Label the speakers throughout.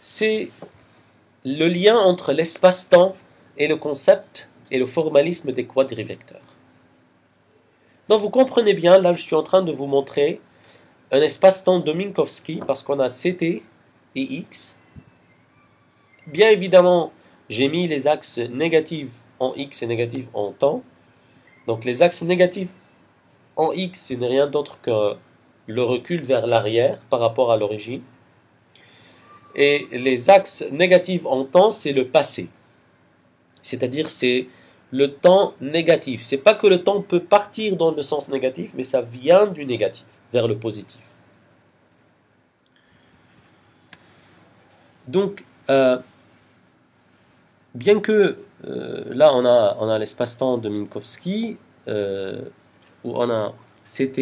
Speaker 1: c'est le lien entre l'espace-temps et le concept et le formalisme des quadrivecteurs. Donc vous comprenez bien, là je suis en train de vous montrer un espace-temps de Minkowski parce qu'on a Ct et X. Bien évidemment, j'ai mis les axes négatifs en X et négatifs en temps. Donc les axes négatifs en X, ce n'est rien d'autre que le recul vers l'arrière par rapport à l'origine. Et les axes négatifs en temps, c'est le passé. C'est-à-dire c'est le temps négatif. C'est pas que le temps peut partir dans le sens négatif, mais ça vient du négatif vers le positif. Donc, bien que là on a l'espace-temps de Minkowski, où on a Ct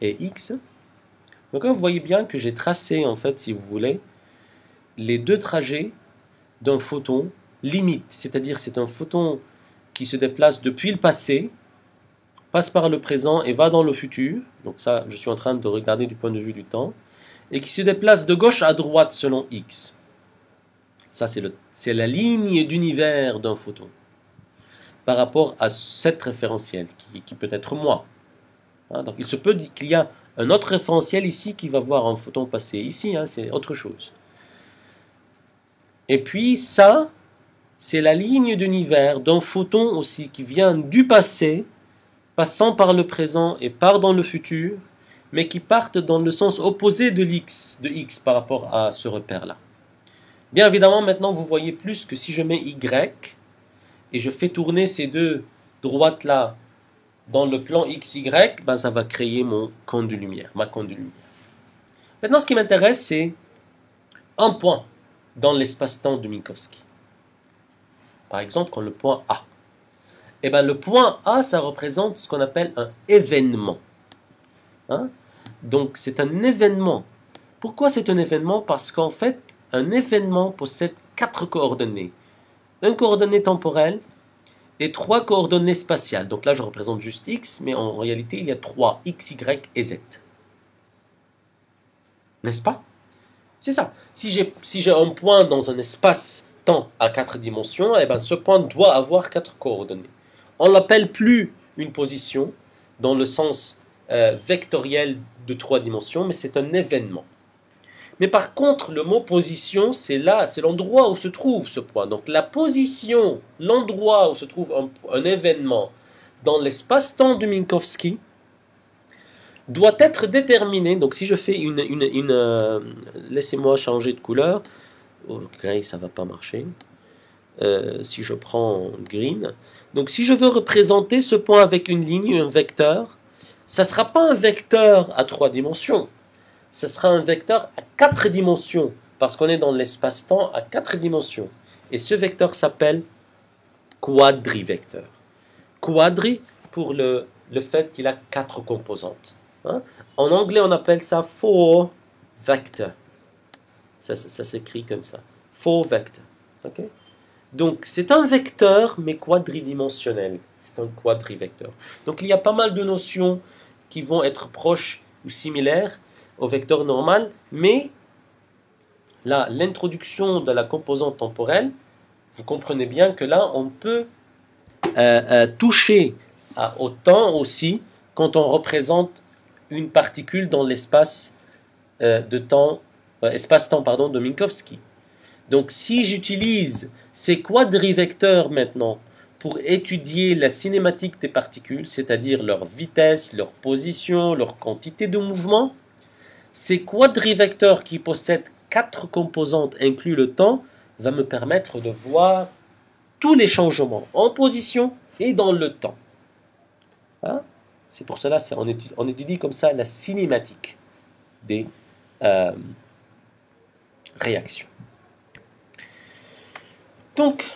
Speaker 1: et X. Donc là, vous voyez bien que j'ai tracé, en fait, si vous voulez, les deux trajets d'un photon limite. C'est-à-dire c'est un photon qui se déplace depuis le passé, passe par le présent et va dans le futur. Donc ça, je suis en train de regarder du point de vue du temps. Et qui se déplace de gauche à droite selon X. Ça, c'est la ligne d'univers d'un photon. Par rapport à cette référentielle, qui peut être moi. Donc il se peut qu'il y a un autre référentiel ici qui va voir un photon passer. Ici, c'est autre chose. Et puis ça, c'est la ligne d'univers d'un photon aussi qui vient du passé, passant par le présent et part dans le futur, mais qui partent dans le sens opposé de X par rapport à ce repère-là. Bien évidemment, maintenant vous voyez plus que si je mets Y et je fais tourner ces deux droites-là dans le plan XY, ben ça va créer mon camp de lumière, ma camp de lumière. Maintenant, ce qui m'intéresse, c'est un point dans l'espace-temps de Minkowski. Par exemple, comme le point A. Et ben le point A, ça représente ce qu'on appelle un événement. Donc c'est un événement. Pourquoi c'est un événement? Parce qu'en fait, un événement possède 4 coordonnées. Une coordonnée temporelle et 3 coordonnées spatiales. Donc là, je représente juste X, mais en réalité, il y a 3, X, Y et Z. N'est-ce pas? C'est ça. Si j'ai un point dans un espace-temps à 4 dimensions, eh ben, ce point doit avoir 4 coordonnées. On ne l'appelle plus une position dans le sens vectoriel de 3 dimensions, mais c'est un événement. Mais par contre, le mot position, c'est là, c'est l'endroit où se trouve ce point. Donc la position, l'endroit où se trouve un événement dans l'espace-temps de Minkowski doit être déterminé. Donc si je fais laissez-moi changer de couleur. Ok, ça va pas marcher. Si je prends green. Donc si je veux représenter ce point avec une ligne, un vecteur, ça ne sera pas un vecteur à 3 dimensions. Ce sera un vecteur à 4 dimensions, parce qu'on est dans l'espace-temps à 4 dimensions. Et ce vecteur s'appelle quadrivecteur. Quadri pour le fait qu'il a 4 composantes. En anglais, on appelle ça four vector. Ça s'écrit comme ça. Four vector. Okay? Donc, c'est un vecteur, mais quadridimensionnel. C'est un quadrivecteur. Donc, il y a pas mal de notions qui vont être proches ou similaires au vecteur normal, mais là, l'introduction de la composante temporelle, vous comprenez bien que là, on peut toucher au temps aussi quand on représente une particule dans l'espace espace-temps de Minkowski. Donc, si j'utilise ces quadrivecteurs maintenant pour étudier la cinématique des particules, c'est-à-dire leur vitesse, leur position, leur quantité de mouvement, ces quadrivecteurs qui possèdent 4 composantes inclus le temps va me permettre de voir tous les changements en position et dans le temps. C'est pour cela on étudie comme ça la cinématique des réactions. Donc,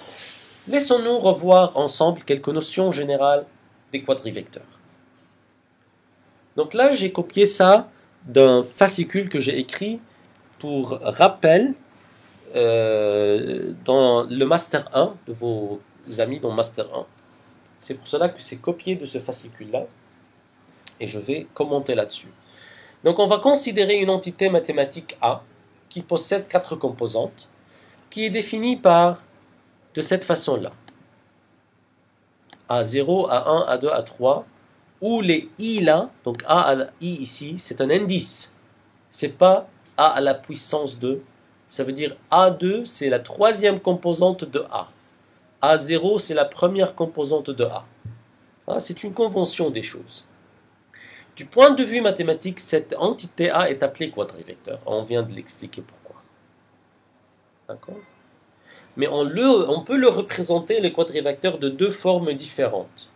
Speaker 1: laissons-nous revoir ensemble quelques notions générales des quadrivecteurs. Donc là, j'ai copié ça d'un fascicule que j'ai écrit pour rappel dans le Master 1 de vos amis dans Master 1. C'est pour cela que c'est copié de ce fascicule-là et je vais commenter là-dessus. Donc on va considérer une entité mathématique A qui possède 4 composantes, qui est définie par de cette façon-là. A0, A1, A2, A3, où les I là, donc A à la I ici, c'est un indice. C'est pas A à la puissance 2. Ça veut dire A2, c'est la troisième composante de A. A0, c'est la première composante de A. C'est une convention des choses. Du point de vue mathématique, cette entité A est appelée quadrivecteur. On vient de l'expliquer pourquoi. D'accord ? Mais on peut le représenter, le quadrivecteur, de deux formes différentes,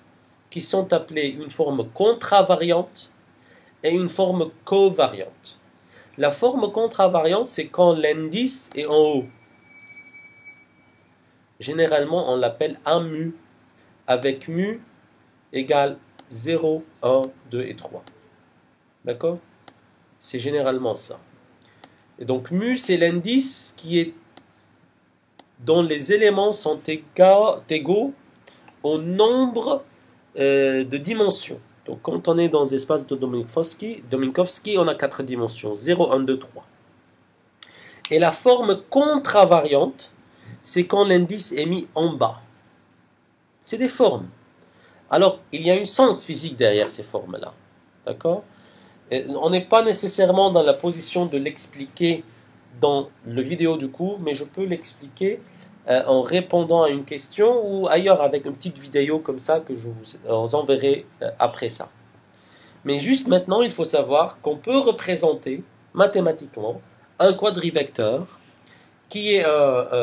Speaker 1: qui sont appelées une forme contravariante et une forme covariante. La forme contravariante, c'est quand l'indice est en haut. Généralement, on l'appelle A mu, avec mu égale 0, 1, 2 et 3. D'accord ? C'est généralement ça. Et donc, mu, c'est l'indice dont les éléments sont égaux au nombre de dimensions. Donc, quand on est dans l'espace de Minkowski, on a 4 dimensions, 0, 1, 2, 3. Et la forme contravariante, c'est quand l'indice est mis en bas. C'est des formes. Alors, il y a un sens physique derrière ces formes-là. D'accord ? Et on n'est pas nécessairement dans la position de l'expliquer dans le vidéo du cours, mais je peux l'expliquer en répondant à une question ou ailleurs avec une petite vidéo comme ça que je vous enverrai après ça. Mais juste maintenant, il faut savoir qu'on peut représenter mathématiquement un quadrivecteur qui est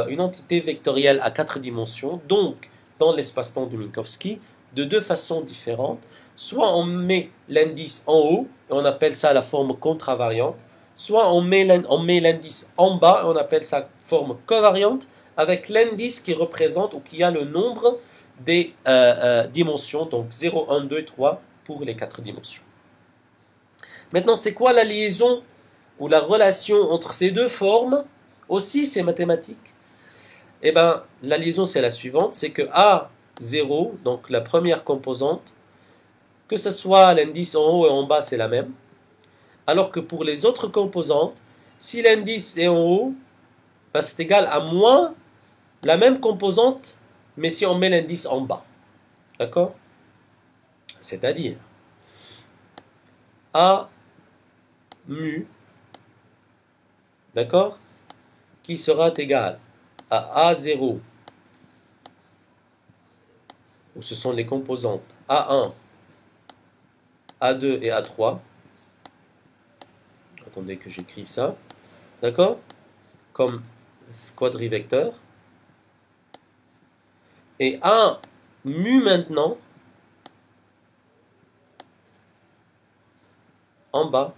Speaker 1: une entité vectorielle à 4 dimensions, donc dans l'espace-temps de Minkowski, de deux façons différentes. Soit on met l'indice en haut, et on appelle ça la forme contravariante, soit on met l'indice en bas, et on appelle ça forme covariante, avec l'indice qui représente ou qui a le nombre des dimensions, donc 0, 1, 2 et 3 pour les 4 dimensions. Maintenant, c'est quoi la liaison ou la relation entre ces deux formes? Aussi, c'est mathématique. Eh bien, la liaison, c'est la suivante, c'est que A0, donc la première composante, que ce soit l'indice en haut et en bas, c'est la même. Alors que pour les autres composantes, si l'indice est en haut, ben c'est égal à moins la même composante, mais si on met l'indice en bas. D'accord ? C'est-à-dire, A mu, d'accord, qui sera égal à A0, où ce sont les composantes A1, A2 et A3. Attendez que j'écrive ça. D'accord ? Comme quadrivecteur. Et A mu maintenant, en bas.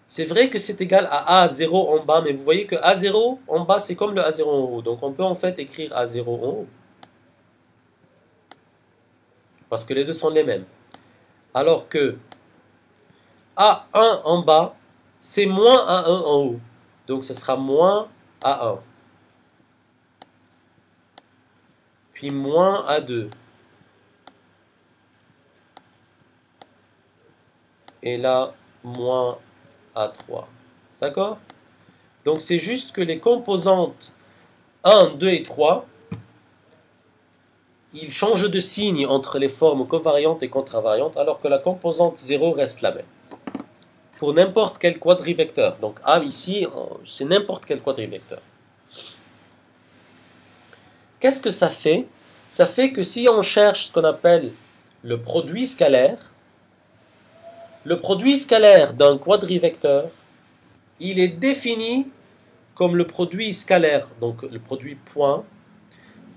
Speaker 1: C'est vrai que c'est égal à A0 en bas, mais vous voyez que A0 en bas, c'est comme le A0 en haut. Donc on peut en fait écrire A0 en haut. Parce que les deux sont les mêmes. Alors que A1 en bas, c'est moins A1 en haut. Donc ce sera moins A1. Puis moins A2. Et là, moins A3. D'accord ? Donc c'est juste que les composantes 1, 2 et 3, ils changent de signe entre les formes covariantes et contravariantes, alors que la composante 0 reste la même. Pour n'importe quel quadrivecteur. Donc A ici, c'est n'importe quel quadrivecteur. Qu'est-ce que ça fait ? Ça fait que si on cherche ce qu'on appelle le produit scalaire d'un quadrivecteur, il est défini comme le produit scalaire, donc le produit point,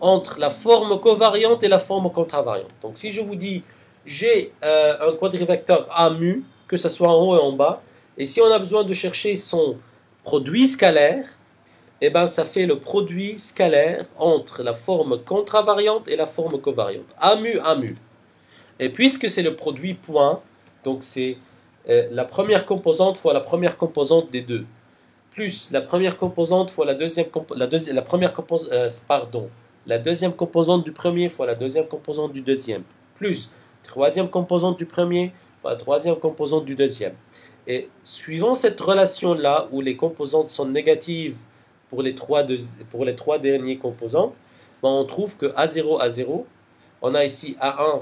Speaker 1: entre la forme covariante et la forme contravariante. Donc si je vous dis, j'ai un quadrivecteur A mu, que ce soit en haut et en bas, et si on a besoin de chercher son produit scalaire, eh ben ça fait le produit scalaire entre la forme contravariante et la forme covariante. A mu, A mu. Et puisque c'est le produit point, donc c'est la première composante fois la première composante des deux, plus la première composante fois la deuxième composante du premier fois la deuxième composante du deuxième, plus troisième composante du premier fois la troisième composante du deuxième. Et suivant cette relation-là, où les composantes sont négatives pour pour les trois derniers composantes, ben on trouve que A0, A0, on a ici A1.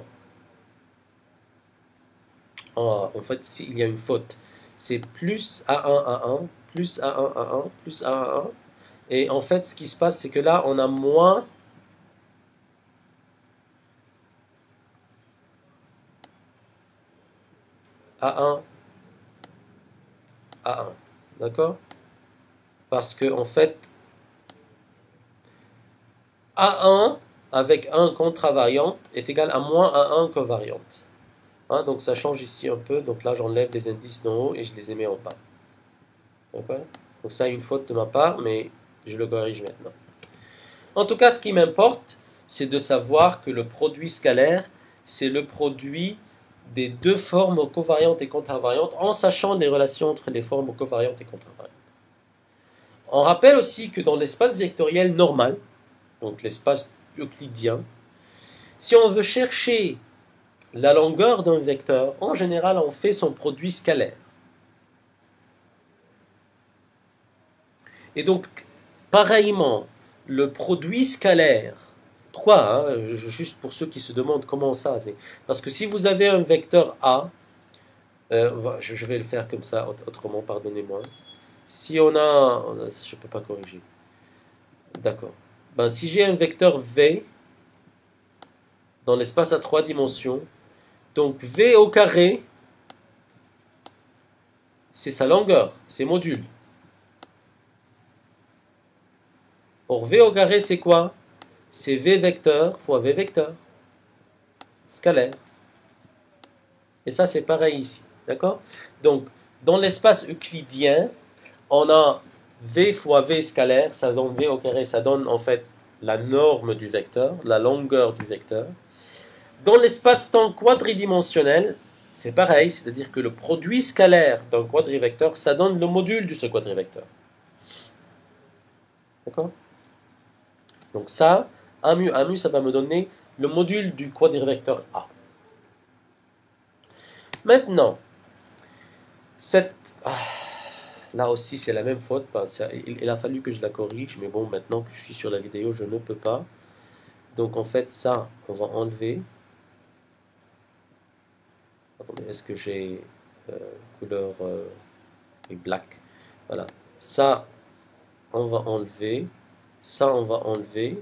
Speaker 1: En fait, ici, il y a une faute. C'est plus A1, A1, plus A1, A1, plus A1, A1. Et en fait, ce qui se passe, c'est que là, on a moins A1, A1. D'accord? Parce que, en fait, A1 avec 1 contravariante est égal à moins A1 covariante. Hein, donc ça change ici un peu. Donc là, j'enlève les indices d'en haut et je les mets en bas. D'accord? Donc ça, une faute de ma part, mais je le corrige maintenant. En tout cas, ce qui m'importe, c'est de savoir que le produit scalaire, c'est le produit des deux formes covariantes et contravariantes, en sachant les relations entre les formes covariantes et contravariantes. On rappelle aussi que dans l'espace vectoriel normal, donc l'espace euclidien, si on veut chercher la longueur d'un vecteur, en général, on fait son produit scalaire. Et donc, pareillement, le produit scalaire, pourquoi juste pour ceux qui se demandent comment ça, c'est parce que si vous avez un vecteur A, je vais le faire comme ça, autrement, pardonnez-moi. Si on a, je ne peux pas corriger. D'accord. Ben, si j'ai un vecteur V dans l'espace à 3 dimensions, donc V au carré, c'est sa longueur, ses modules. Or, V au carré, c'est quoi? C'est V vecteur fois V vecteur. Scalaire. Et ça, c'est pareil ici. D'accord? Donc, dans l'espace euclidien, on a V fois V scalaire, ça donne V au carré, ça donne en fait la norme du vecteur, la longueur du vecteur. Dans l'espace-temps quadridimensionnel, c'est pareil, c'est-à-dire que le produit scalaire d'un quadrivecteur, ça donne le module de ce quadrivecteur. D'accord? Donc ça, A mu, ça va me donner le module du quadrivecteur A. Maintenant, là aussi c'est la même faute, il a fallu que je la corrige, mais bon, maintenant que je suis sur la vidéo, je ne peux pas. Donc en fait, ça, on va enlever. Attendez, est-ce que j'ai couleur black? Voilà. Ça, on va enlever. Ça, on va enlever.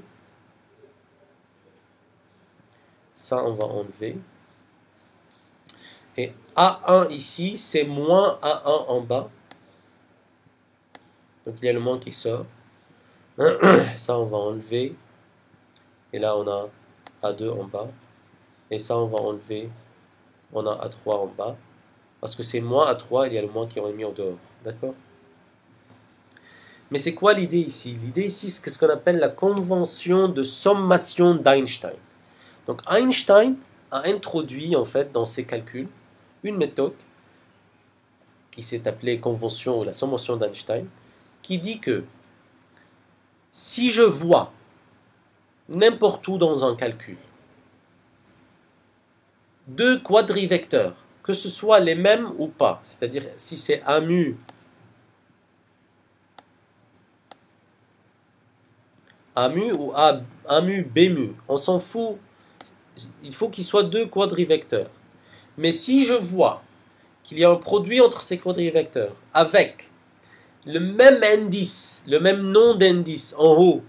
Speaker 1: Ça, on va enlever. Et A1 ici, c'est moins A1 en bas. Donc il y a le moins qui sort. Ça, on va enlever. Et là, on a A2 en bas. Et ça, on va enlever. On a A3 en bas. Parce que c'est moins A3, il y a le moins qui est mis en dehors. D'accord? Mais c'est quoi l'idée ici? L'idée ici, c'est ce qu'on appelle la convention de sommation d'Einstein. Donc Einstein a introduit en fait dans ses calculs une méthode qui s'est appelée convention ou la sommation d'Einstein, qui dit que si je vois n'importe où dans un calcul deux quadrivecteurs, que ce soit les mêmes ou pas, c'est-à-dire si c'est A mu ou A mu B mu, on s'en fout, il faut qu'il soit deux quadrivecteurs. Mais si je vois qu'il y a un produit entre ces quadrivecteurs avec le même indice, le même nom d'indice en haut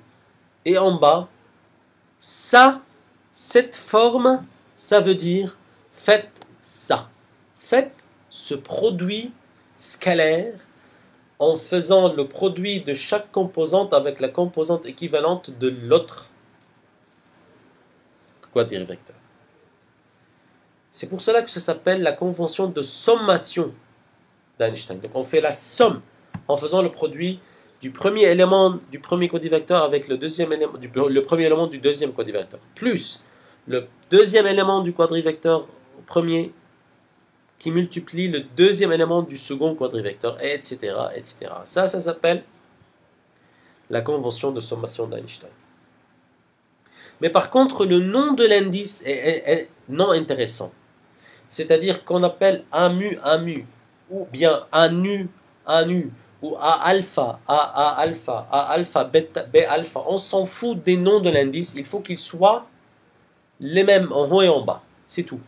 Speaker 1: et en bas, cette forme, ça veut dire faites ça. Faites ce produit scalaire en faisant le produit de chaque composante avec la composante équivalente de l'autre quadrivecteur. C'est pour cela que ça s'appelle la convention de sommation d'Einstein. Donc on fait la somme en faisant le produit du premier élément du premier quadrivecteur avec le deuxième élément, le premier élément du deuxième quadrivecteur, plus le deuxième élément du quadrivecteur premier qui multiplie le deuxième élément du second quadrivecteur, etc., etc. Ça s'appelle la convention de sommation d'Einstein. Mais par contre, le nom de l'indice est non intéressant. C'est-à-dire qu'on appelle A mu ou bien A nu, ou A alpha, A alpha, bêta, B alpha, on s'en fout des noms de l'indice, il faut qu'ils soient les mêmes en haut et en bas, c'est tout.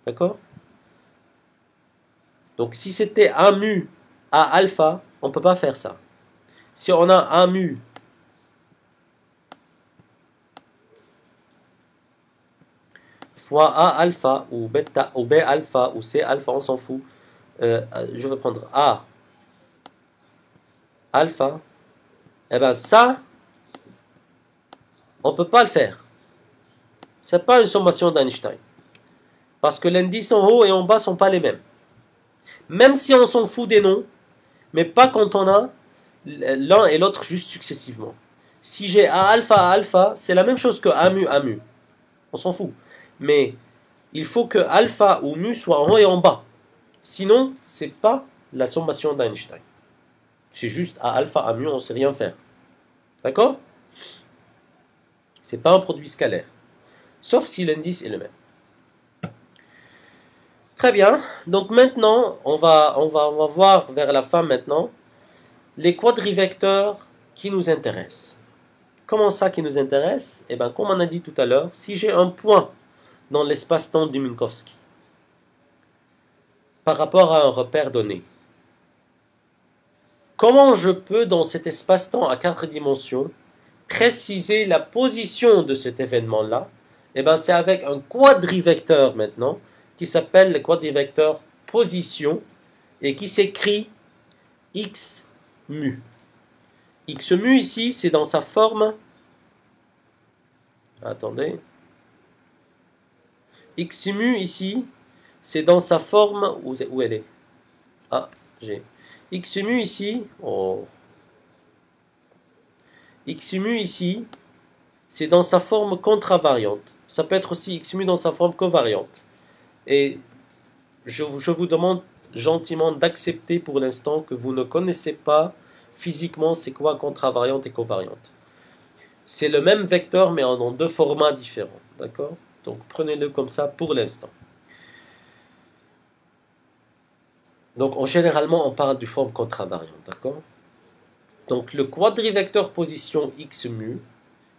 Speaker 1: D'accord? Donc si c'était A mu, A alpha, on ne peut pas faire ça. Si on a A mu fois A alpha, ou bêta, ou B alpha, ou C alpha, on s'en fout. Je vais prendre A alpha, et bien ça, on ne peut pas le faire. Ce n'est pas une sommation d'Einstein. Parce que l'indice en haut et en bas ne sont pas les mêmes. Même si on s'en fout des noms, mais pas quand on a l'un et l'autre juste successivement. Si j'ai A alpha, c'est la même chose que A mu, A mu. On s'en fout. Mais il faut que alpha ou mu soit en haut et en bas. Sinon, c'est pas la sommation d'Einstein. C'est juste A alpha, A mu, on ne sait rien faire. D'accord? C'est pas un produit scalaire. Sauf si l'indice est le même. Très bien. Donc maintenant, on va voir vers la fin maintenant les quadrivecteurs qui nous intéressent. Comment ça qui nous intéresse? Eh bien, comme on a dit tout à l'heure, si j'ai un point dans l'espace-temps de Minkowski par rapport à un repère donné, comment je peux, dans cet espace-temps à 4 dimensions, préciser la position de cet événement-là? Eh bien, c'est avec un quadrivecteur maintenant, qui s'appelle le quadrivecteur position, et qui s'écrit x mu. X mu ici, c'est dans sa forme... Attendez. X mu ici, c'est dans sa forme... Où elle est? Ah, j'ai... X mu ici... Oh. X mu ici, c'est dans sa forme contravariante. Ça peut être aussi X mu dans sa forme covariante. Et je vous demande gentiment d'accepter pour l'instant que vous ne connaissez pas physiquement c'est quoi contravariante et covariante. C'est le même vecteur mais en deux formats différents. D'accord? Donc prenez-le comme ça pour l'instant. Donc généralement on parle du forme contravariante. D'accord? Donc le quadrivecteur position x mu,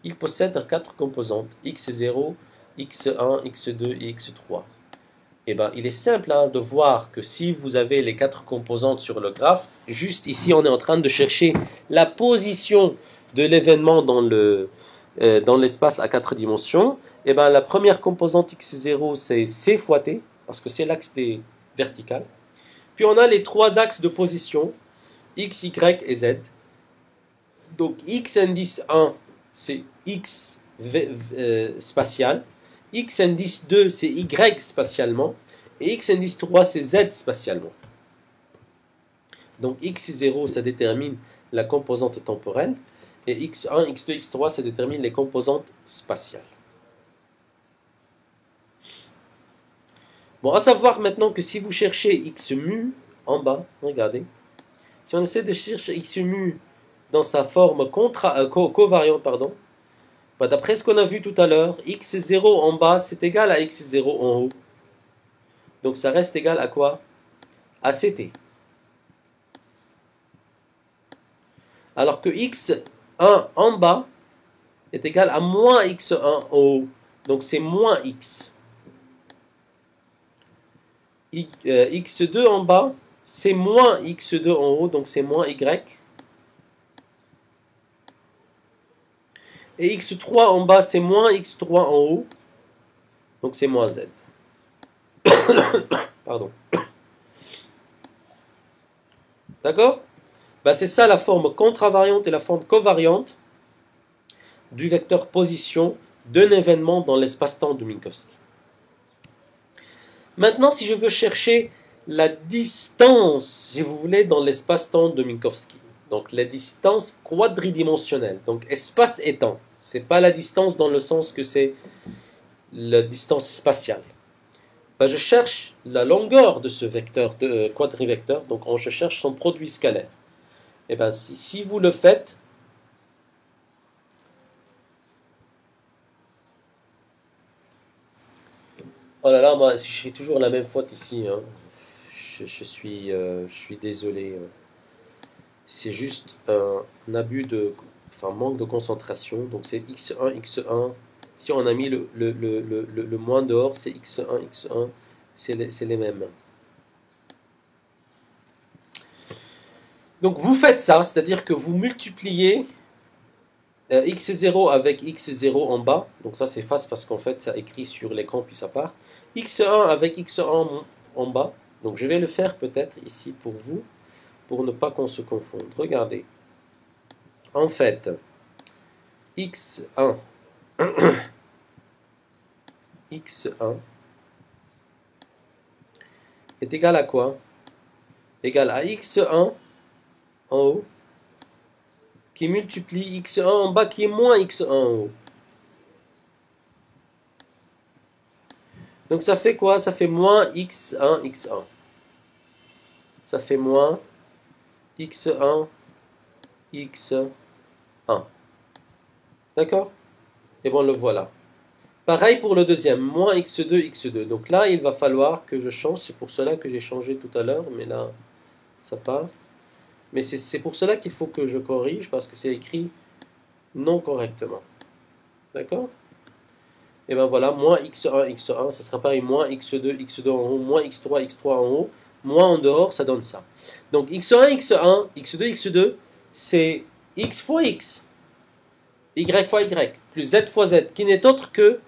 Speaker 1: il possède 4 composantes, x0, x1, x2 et x3. Eh bien, il est simple de voir que si vous avez les 4 composantes sur le graphe, juste ici, on est en train de chercher la position de l'événement dans l'espace à 4 dimensions. Eh bien, la première composante x0, c'est c fois t, parce que c'est l'axe des verticales. Puis on a les 3 axes de position, x, y et z. Donc, x indice 1, c'est x spatial. X indice 2, c'est y spatialement. Et x indice 3, c'est z spatialement. Donc x0, ça détermine la composante temporelle. Et x1, x2, x3, ça détermine les composantes spatiales. Bon, à savoir maintenant que si vous cherchez x mu en bas, regardez. Si on essaie de chercher x mu dans sa forme covariante, pardon, d'après ce qu'on a vu tout à l'heure, x0 en bas, c'est égal à x0 en haut. Donc ça reste égal à quoi? À ct. Alors que x1 en bas est égal à moins x1 en haut. Donc c'est moins x. x2 en bas, c'est moins x2 en haut, donc c'est moins y. Et x3 en bas, c'est moins x3 en haut, donc c'est moins z. Pardon. D'accord? C'est ça la forme contravariante et la forme covariante du vecteur position d'un événement dans l'espace-temps de Minkowski. Maintenant, si je veux chercher la distance, si vous voulez, dans l'espace-temps de Minkowski, donc la distance quadridimensionnelle, donc espace et temps, c'est pas la distance dans le sens que c'est la distance spatiale. Je cherche la longueur de ce vecteur, quadrivecteur, donc je cherche son produit scalaire. Et si vous le faites, oh là là, moi, si je fais toujours la même faute ici, je suis désolé. C'est juste un abus enfin, manque de concentration. Donc c'est x1, x1. Si on a mis le moins dehors, c'est x1, x1. C'est les mêmes. Donc vous faites ça, c'est-à-dire que vous multipliez x0 avec x0 en bas. Donc ça s'efface parce qu'en fait ça écrit sur l'écran puis ça part. x1 avec x1 en bas. Donc je vais le faire peut-être ici pour vous, pour ne pas qu'on se confonde. Regardez. En fait, x1 x1 est égal à quoi? Égal à x1 en haut qui multiplie x1 en bas qui est moins x1 en haut. Donc ça fait quoi? Ça fait moins x1 x1. Ça fait moins x1 x1. D'accord? Et bon, le voilà. Pareil pour le deuxième, moins x2 x2. Donc là, il va falloir que je change. C'est pour cela que j'ai changé tout à l'heure, mais là, ça part. Mais c'est pour cela qu'il faut que je corrige, parce que c'est écrit non correctement. D'accord? Et ben voilà, moins x1, x1, ça sera pareil, moins x2, x2 en haut, moins x3, x3 en haut, moins en dehors, ça donne ça. Donc x1, x1, x2, x2, c'est x fois x, y fois y, plus z fois z, qui n'est autre que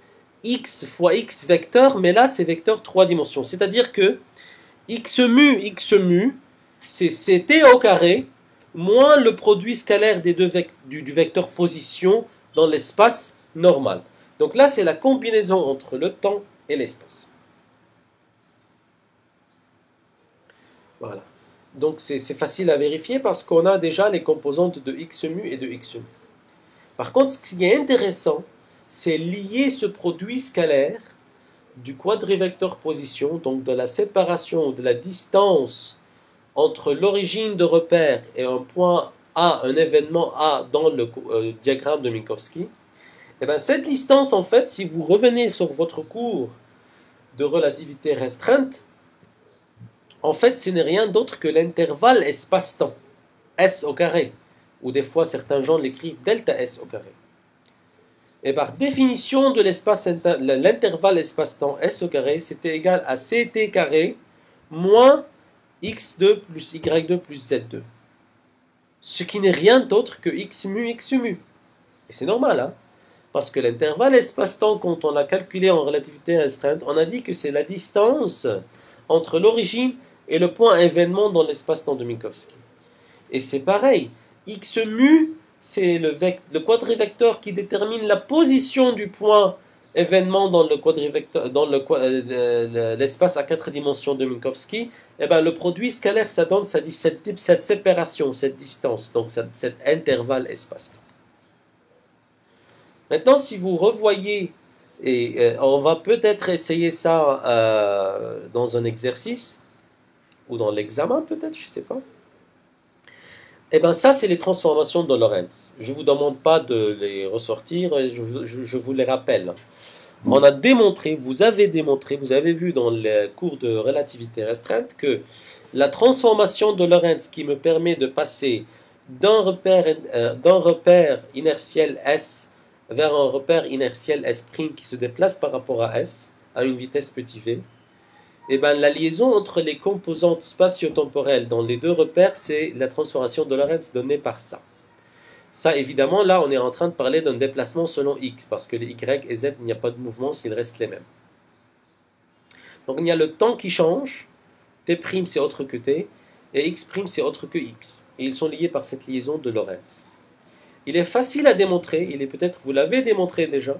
Speaker 1: x fois x vecteur, mais là c'est vecteur 3 dimensions. C'est-à-dire que x mu, c'est ct au carré, moins le produit scalaire des deux du vecteur position dans l'espace normal. Donc là, c'est la combinaison entre le temps et l'espace. Voilà. Donc c'est facile à vérifier parce qu'on a déjà les composantes de x mu et de x mu. Par contre, ce qui est intéressant, c'est lier ce produit scalaire du quadrivecteur position, donc de la séparation, de la distance entre l'origine de repère et un point A, un événement A dans le diagramme de Minkowski. Et bien cette distance, en fait, si vous revenez sur votre cours de relativité restreinte, en fait, ce n'est rien d'autre que l'intervalle espace-temps, S au carré, ou des fois certains gens l'écrivent delta S au carré. Et par définition de l'intervalle espace-temps S au carré, c'était égal à CT carré moins x2 plus y2 plus z2. Ce qui n'est rien d'autre que x mu. Et c'est normal, hein? Parce que l'intervalle espace-temps, quand on l'a calculé en relativité restreinte, on a dit que c'est la distance entre l'origine et le point événement dans l'espace-temps de Minkowski. Et c'est pareil, x mu, c'est le quadrivecteur qui détermine la position du point événement dans le quadrivecteur, dans l'espace à 4 dimensions de Minkowski. Et ben, le produit scalaire, ça donne cette séparation, cette distance, donc cet intervalle espace-temps. Maintenant, si vous revoyez, et on va peut-être essayer ça dans un exercice, ou dans l'examen peut-être, je ne sais pas. Et bien ça, c'est les transformations de Lorentz. Je ne vous demande pas de les ressortir, je vous les rappelle. On a démontré, vous avez vu dans les cours de relativité restreinte que la transformation de Lorentz qui me permet de passer d'un repère inertiel S vers un repère inertiel S' qui se déplace par rapport à S, à une vitesse petit v, et bien la liaison entre les composantes spatio-temporelles dans les deux repères, c'est la transformation de Lorentz donnée par ça. Ça, évidemment, là, on est en train de parler d'un déplacement selon x, parce que les y et z, il n'y a pas de mouvement, s'ils restent les mêmes. Donc il y a le temps qui change, t' c'est autre que t, et x' c'est autre que x. Et ils sont liés par cette liaison de Lorentz. Il est facile à démontrer, vous l'avez démontré déjà,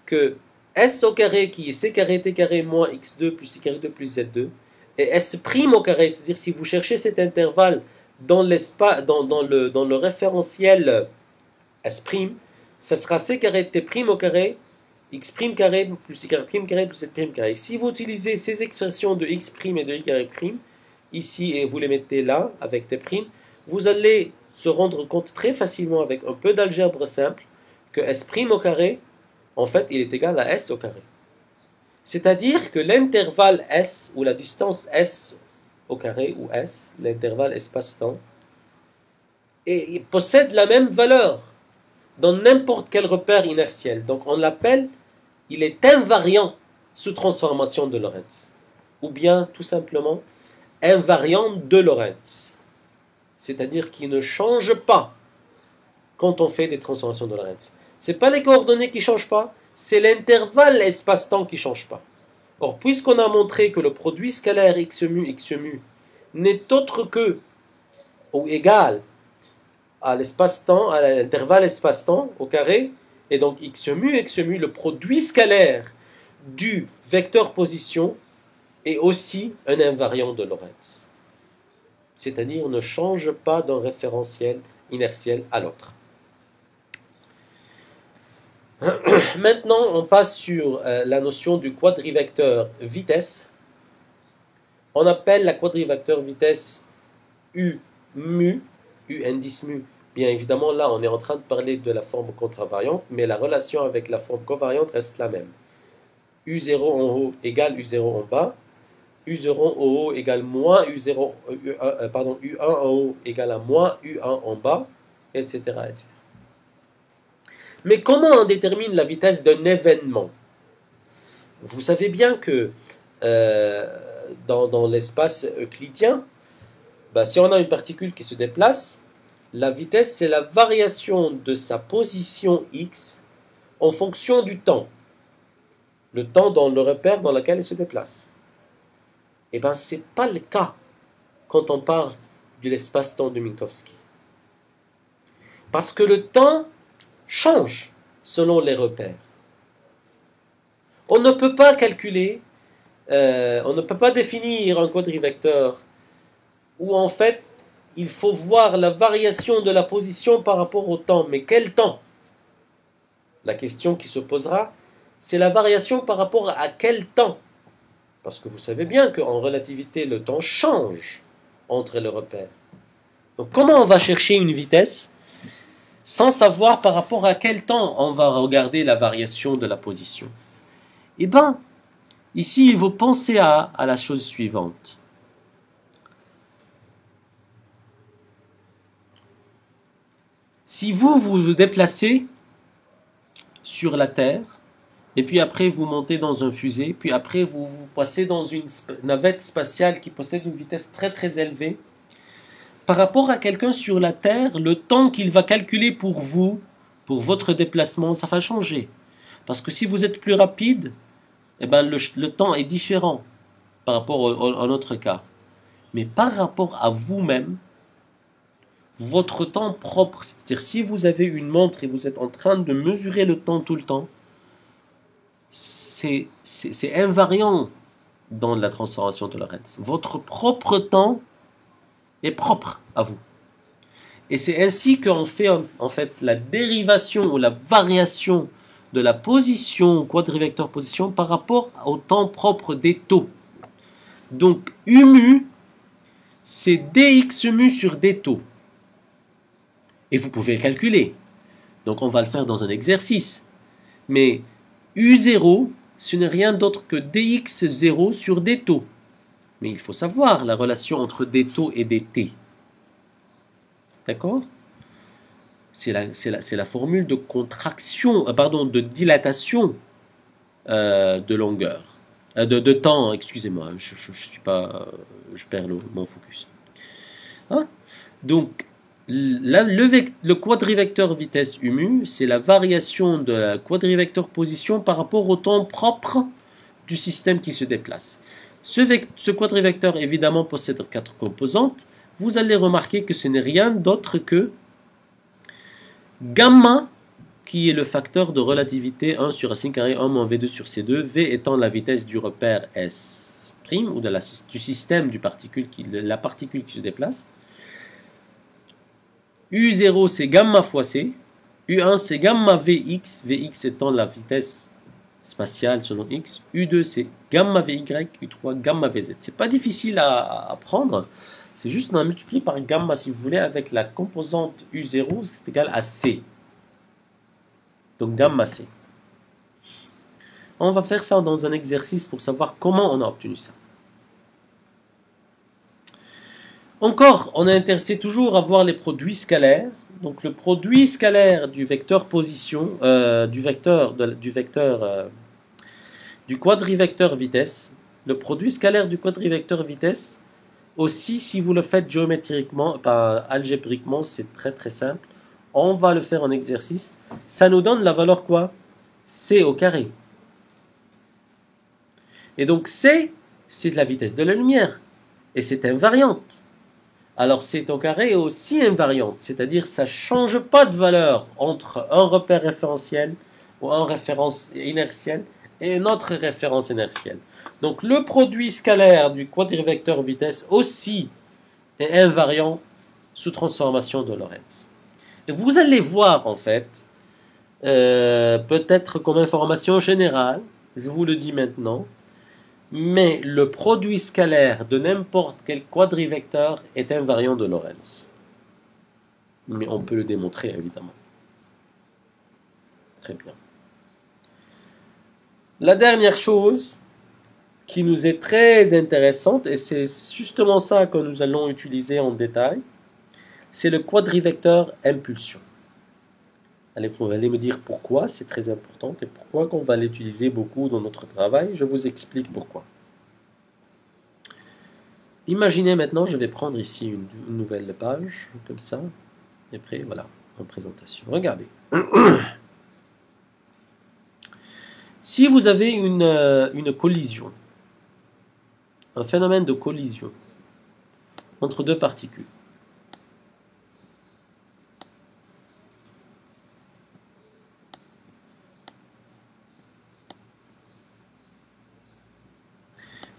Speaker 1: que S au carré qui est C carré T carré moins X2 plus I carré 2 plus Z2, et S' au carré, c'est-à-dire si vous cherchez cet intervalle dans le référentiel S', ça sera C carré T' au carré, X' carré plus I carré plus Z' carré. Si vous utilisez ces expressions de X' et de I carré prime, ici, et vous les mettez là, avec T', vous allez se rendre compte très facilement avec un peu d'algèbre simple que S' au carré, en fait, il est égal à S au carré. C'est-à-dire que l'intervalle S, ou la distance S au carré, ou S, l'intervalle espace-temps, et il possède la même valeur dans n'importe quel repère inertiel. Donc on l'appelle, il est invariant sous transformation de Lorentz. Ou bien tout simplement invariant de Lorentz. C'est-à-dire qu'il ne change pas quand on fait des transformations de Lorentz. Ce n'est pas les coordonnées qui ne changent pas, c'est l'intervalle espace-temps qui ne change pas. Or, puisqu'on a montré que le produit scalaire x mu n'est autre que, ou égal à l'espace-temps, à l'intervalle espace-temps au carré, et donc x mu, le produit scalaire du vecteur position est aussi un invariant de Lorentz. C'est-à-dire ne change pas d'un référentiel inertiel à l'autre. Maintenant, on passe sur la notion du quadrivecteur vitesse. On appelle la quadrivecteur vitesse U mu, U indice mu. Bien évidemment, là, on est en train de parler de la forme contravariante, mais la relation avec la forme covariante reste la même. U0 en haut égale U0 en bas. U0 en haut égale moins U1 en haut égale à moins U1 en bas, etc., etc. Mais comment on détermine la vitesse d'un événement? Vous savez bien que dans l'espace euclidien, si on a une particule qui se déplace, la vitesse, c'est la variation de sa position x en fonction du temps. Le temps dans le repère dans lequel elle se déplace. Eh bien, ce n'est pas le cas quand on parle de l'espace-temps de Minkowski. Parce que le temps change selon les repères. On ne peut pas calculer, on ne peut pas définir un quadrivecteur où en fait il faut voir la variation de la position par rapport au temps. Mais quel temps? La question qui se posera, c'est la variation par rapport à quel temps? Parce que vous savez bien qu'en relativité, le temps change entre les repères. Donc comment on va chercher une vitesse sans savoir par rapport à quel temps on va regarder la variation de la position? Eh bien, ici, il faut penser à la chose suivante. Si vous vous déplacez sur la Terre, et puis après vous montez dans un fusée, puis après vous passez dans une navette spatiale qui possède une vitesse très très élevée, par rapport à quelqu'un sur la Terre, le temps qu'il va calculer pour vous, pour votre déplacement, ça va changer. Parce que si vous êtes plus rapide, eh ben le temps est différent par rapport à notre cas. Mais par rapport à vous-même, votre temps propre, c'est-à-dire si vous avez une montre et vous êtes en train de mesurer le temps tout le temps, c'est invariant dans la transformation de Lorentz. Votre propre temps est propre à vous. Et c'est ainsi qu'on fait en fait la dérivation ou la variation de la position, quadrivecteur position, par rapport au temps propre des taux. Donc U mu, c'est dx mu sur d taux. Et vous pouvez le calculer. Donc on va le faire dans un exercice. Mais U0, ce n'est rien d'autre que dx0 sur d taux. Mais il faut savoir la relation entre d taux et dt. D'accord? C'est la formule de contraction, de dilatation de longueur. De temps, excusez-moi, je perds mon focus. Hein? Donc, le quadrivecteur vitesse U mu, c'est la variation de la quadrivecteur position par rapport au temps propre du système qui se déplace. Ce quadrivecteur, évidemment, possède 4 composantes. Vous allez remarquer que ce n'est rien d'autre que gamma, qui est le facteur de relativité 1 sur racine carrée 1 moins V2 sur C2, V étant la vitesse du repère S', ou du système la particule qui se déplace. U0 c'est gamma fois C, U1 c'est gamma Vx, Vx étant la vitesse spatiale selon X, U2 c'est gamma Vy, U3 gamma Vz. C'est pas difficile à prendre, c'est juste on multiplie par gamma si vous voulez avec la composante U0, c'est égal à C. Donc gamma C. On va faire ça dans un exercice pour savoir comment on a obtenu ça. Encore, on est intéressé toujours à voir les produits scalaires. Donc le produit scalaire du vecteur position, du quadrivecteur vitesse, le produit scalaire du quadrivecteur vitesse, aussi si vous le faites géométriquement, pas algébriquement, c'est très très simple. On va le faire en exercice. Ça nous donne la valeur quoi? C au carré. Et donc C, c'est de la vitesse de la lumière. Et c'est invariante. Alors C au carré est aussi invariante. C'est-à-dire ça ne change pas de valeur entre un repère référentiel ou un référence inertiel et une autre référence inertielle. Donc le produit scalaire du quadrivecteur vitesse aussi est invariant sous transformation de Lorentz. Et vous allez voir en fait, peut-être comme information générale, je vous le dis maintenant, mais le produit scalaire de n'importe quel quadrivecteur est invariant de Lorentz. Mais on peut le démontrer évidemment. Très bien. La dernière chose qui nous est très intéressante, et c'est justement ça que nous allons utiliser en détail, c'est le quadrivecteur impulsion. Allez, vous allez me dire pourquoi, c'est très important, et pourquoi qu'on va l'utiliser beaucoup dans notre travail. Je vous explique pourquoi. Imaginez maintenant, je vais prendre ici une nouvelle page, comme ça, et après, voilà, en présentation. Regardez. Si vous avez une collision, un phénomène de collision entre deux particules,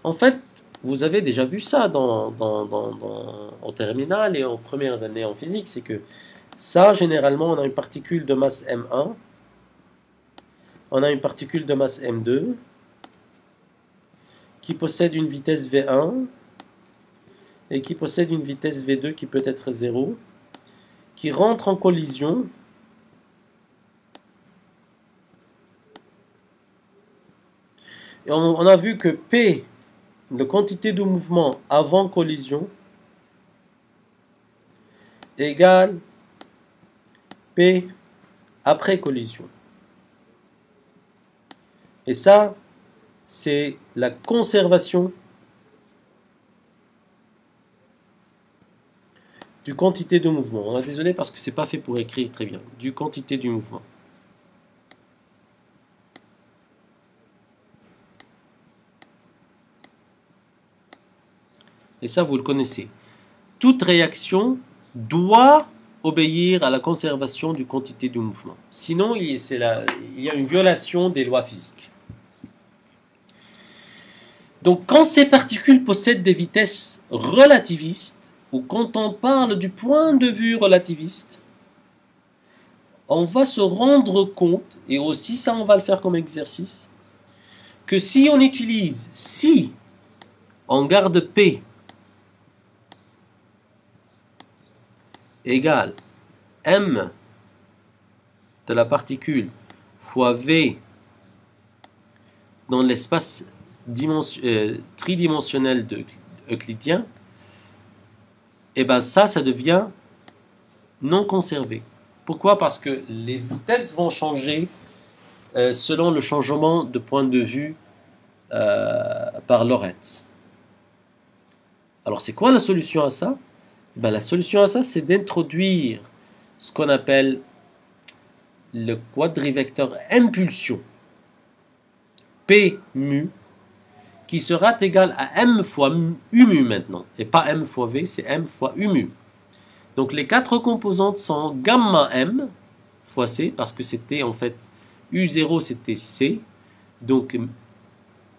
Speaker 1: en fait, vous avez déjà vu ça en terminale et en premières années en physique, c'est que ça, généralement, on a une particule de masse M1, on a une particule de masse M2, qui possède une vitesse V1, et qui possède une vitesse V2 qui peut être 0, qui rentre en collision, et on a vu que P, la quantité de mouvement avant collision, égale P après collision. Et ça, c'est la conservation du quantité de mouvement. Désolé parce que c'est pas fait pour écrire très bien. Du quantité du mouvement. Et ça, vous le connaissez. Toute réaction doit obéir à la conservation du quantité du mouvement. Sinon, il y a une violation des lois physiques. Donc, quand ces particules possèdent des vitesses relativistes, ou quand on parle du point de vue relativiste, on va se rendre compte, et aussi ça on va le faire comme exercice, que si on garde P égale M de la particule fois V dans l'espace tridimensionnel euclidien, et bien ça devient non conservé. Pourquoi? Parce que les vitesses vont changer selon le changement de point de vue par Lorentz. Alors c'est quoi la solution à ça? Ben, la solution à ça, c'est d'introduire ce qu'on appelle le quadrivecteur impulsion P mu, qui sera égal à M fois U mu maintenant, et pas M fois V, c'est M fois U mu. Donc les quatre composantes sont gamma M fois C, parce que c'était en fait U0 c'était C, donc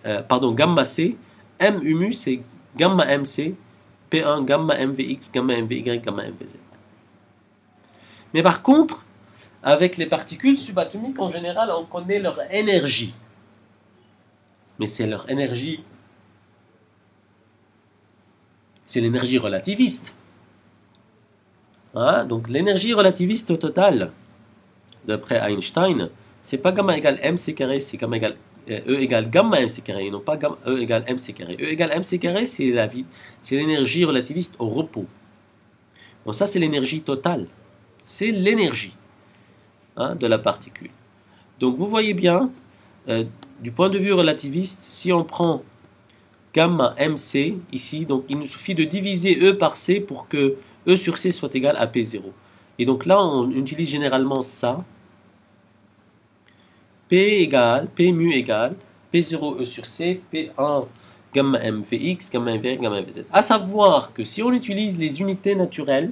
Speaker 1: gamma C, M U mu c'est gamma MC, P1 gamma MVX, gamma MVY, gamma MVZ. Mais par contre, avec les particules subatomiques en général, on connaît leur énergie. Mais c'est leur énergie, c'est l'énergie relativiste. Hein? Donc l'énergie relativiste totale, d'après Einstein, c'est pas gamma égale mc carré, c'est gamma égale E égale gamma mc carré, et non pas gamma, E égale mc carré. E égale mc carré, c'est la vie, c'est l'énergie relativiste au repos. Bon, ça, c'est l'énergie totale. C'est l'énergie de la particule. Donc, vous voyez bien, du point de vue relativiste, si on prend gamma mc ici, donc il nous suffit de diviser E par C pour que E sur C soit égal à P0. Et donc là, on utilise généralement ça. P mu égale P0 E sur C, P1 gamma m Vx, gamma m Vy, gamma m Vz. À savoir que si on utilise les unités naturelles,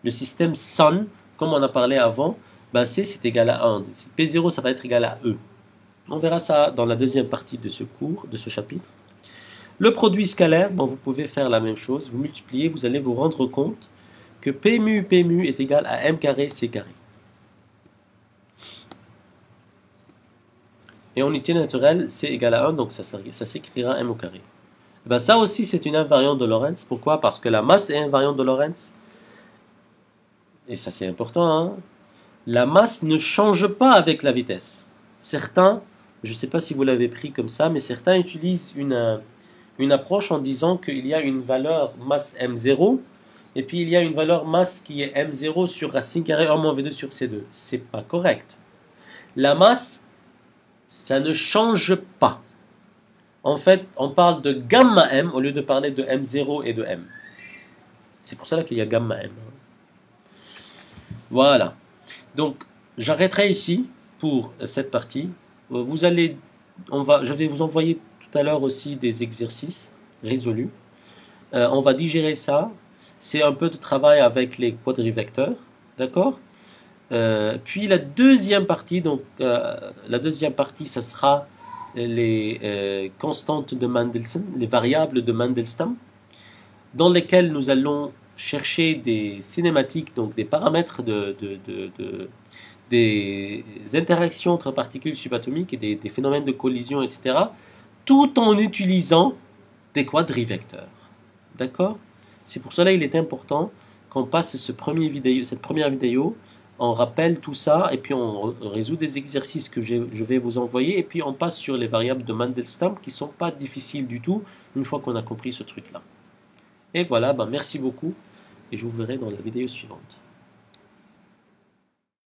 Speaker 1: le système SON, comme on a parlé avant, ben C c'est égal à 1. P0 ça va être égal à E. On verra ça dans la deuxième partie de ce cours, de ce chapitre. Le produit scalaire, bon, vous pouvez faire la même chose, vous multipliez, vous allez vous rendre compte que P mu est égal à M carré C carré. Et en unité naturelle, c'est égal à 1, donc ça s'écrira M au carré. Et ben ça aussi, c'est une invariante de Lorentz. Pourquoi? Parce que la masse est invariante de Lorentz. Et ça, c'est important. Hein? La masse ne change pas avec la vitesse. Certains, je ne sais pas si vous l'avez pris comme ça, mais certains utilisent une approche en disant qu'il y a une valeur masse M0, et puis il y a une valeur masse qui est M0 sur racine carrée 1 moins V2 sur C2. C'est pas correct. La masse, ça ne change pas. En fait, on parle de gamma M au lieu de parler de M0 et de M. C'est pour cela qu'il y a gamma M. Voilà. Donc, j'arrêterai ici pour cette partie. Je vais vous envoyer tout à l'heure aussi des exercices résolus. On va digérer ça. C'est un peu de travail avec les quadrivecteurs. D'accord ? Puis la deuxième partie, ça sera les constantes de Mendelssohn, les variables de Mandelstam, dans lesquelles nous allons chercher des cinématiques, donc des paramètres des interactions entre particules subatomiques et des phénomènes de collision, etc., tout en utilisant des quadrivecteurs. D'accord ? C'est pour cela qu'il est important qu'on passe cette première vidéo, on rappelle tout ça, et puis on résout des exercices que je vais vous envoyer, et puis on passe sur les variables de Mandelstam qui ne sont pas difficiles du tout, une fois qu'on a compris ce truc-là. Et voilà, merci beaucoup, et je vous verrai dans la vidéo suivante.